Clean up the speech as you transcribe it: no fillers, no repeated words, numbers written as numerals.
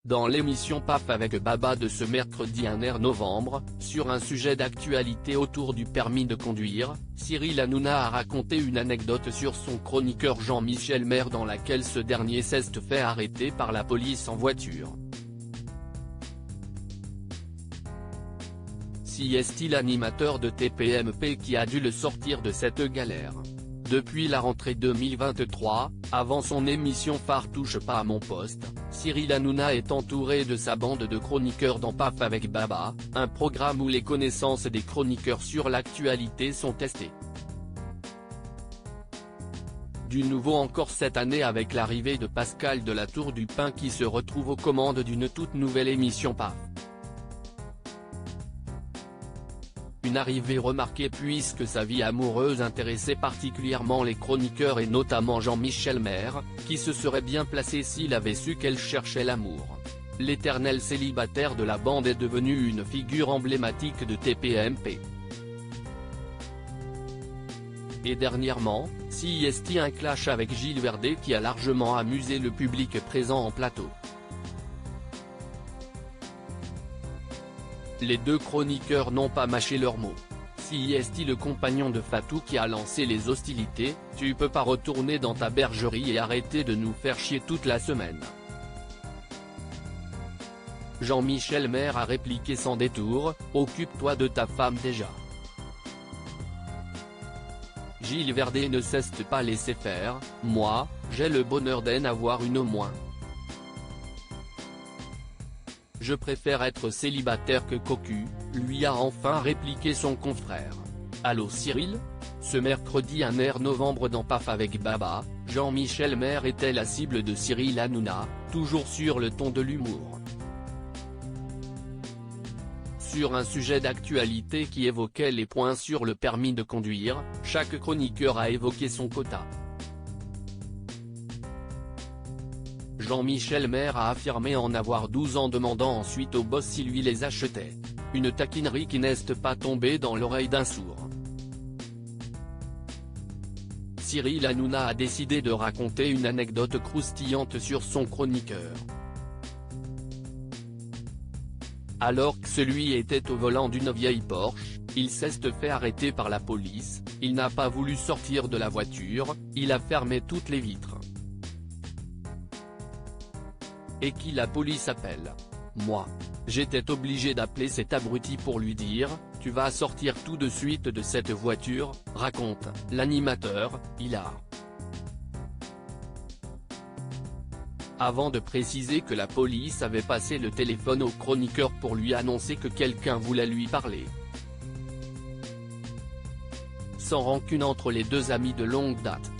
Dans l'émission PAF avec Baba de ce mercredi 1er novembre, sur un sujet d'actualité autour du permis de conduire, Cyril Hanouna a raconté une anecdote sur son chroniqueur Jean-Michel Maire dans laquelle ce dernier s'est fait arrêter par la police en voiture. Si est-il l'animateur de TPMP qui a dû le sortir de cette galère. Depuis la rentrée 2023, avant son émission phare Touche pas à mon poste, Cyril Hanouna est entouré de sa bande de chroniqueurs dans PAF avec Baba, un programme où les connaissances des chroniqueurs sur l'actualité sont testées. Du nouveau encore cette année avec l'arrivée de Pascal de la Tour du Pin qui se retrouve aux commandes d'une toute nouvelle émission PAF. Une arrivée remarquée puisque sa vie amoureuse intéressait particulièrement les chroniqueurs et notamment Jean-Michel Maire, qui se serait bien placé s'il avait su qu'elle cherchait l'amour. L'éternel célibataire de la bande est devenu une figure emblématique de TPMP. Et dernièrement, si est un clash avec Gilles Verdez qui a largement amusé le public présent en plateau. Les deux chroniqueurs n'ont pas mâché leurs mots. Si est le compagnon de Fatou qui a lancé les hostilités, tu peux pas retourner dans ta bergerie et arrêter de nous faire chier toute la semaine. Jean-Michel Maire a répliqué sans détour, occupe-toi de ta femme déjà. Gilles Verdez ne cesse de pas laisser faire, moi, j'ai le bonheur d'en avoir une au moins. Je préfère être célibataire que cocu, lui a enfin répliqué son confrère. Allô Cyril ? Ce mercredi 1er novembre dans PAF avec Baba, Jean-Michel Maire était la cible de Cyril Hanouna, toujours sur le ton de l'humour. Sur un sujet d'actualité qui évoquait les points sur le permis de conduire, chaque chroniqueur a évoqué son quota. Jean-Michel Maire a affirmé en avoir 12 en demandant ensuite au boss s'il lui les achetait. Une taquinerie qui n'est pas tombée dans l'oreille d'un sourd. Cyril Hanouna a décidé de raconter une anecdote croustillante sur son chroniqueur. Alors que celui était au volant d'une vieille Porsche, il s'est fait arrêter par la police, il n'a pas voulu sortir de la voiture, il a fermé toutes les vitres. Et qui la police appelle. Moi. J'étais obligé d'appeler cet abruti pour lui dire, tu vas sortir tout de suite de cette voiture, raconte l'animateur, hilar. Avant de préciser que la police avait passé le téléphone au chroniqueur pour lui annoncer que quelqu'un voulait lui parler. Sans rancune entre les deux amis de longue date.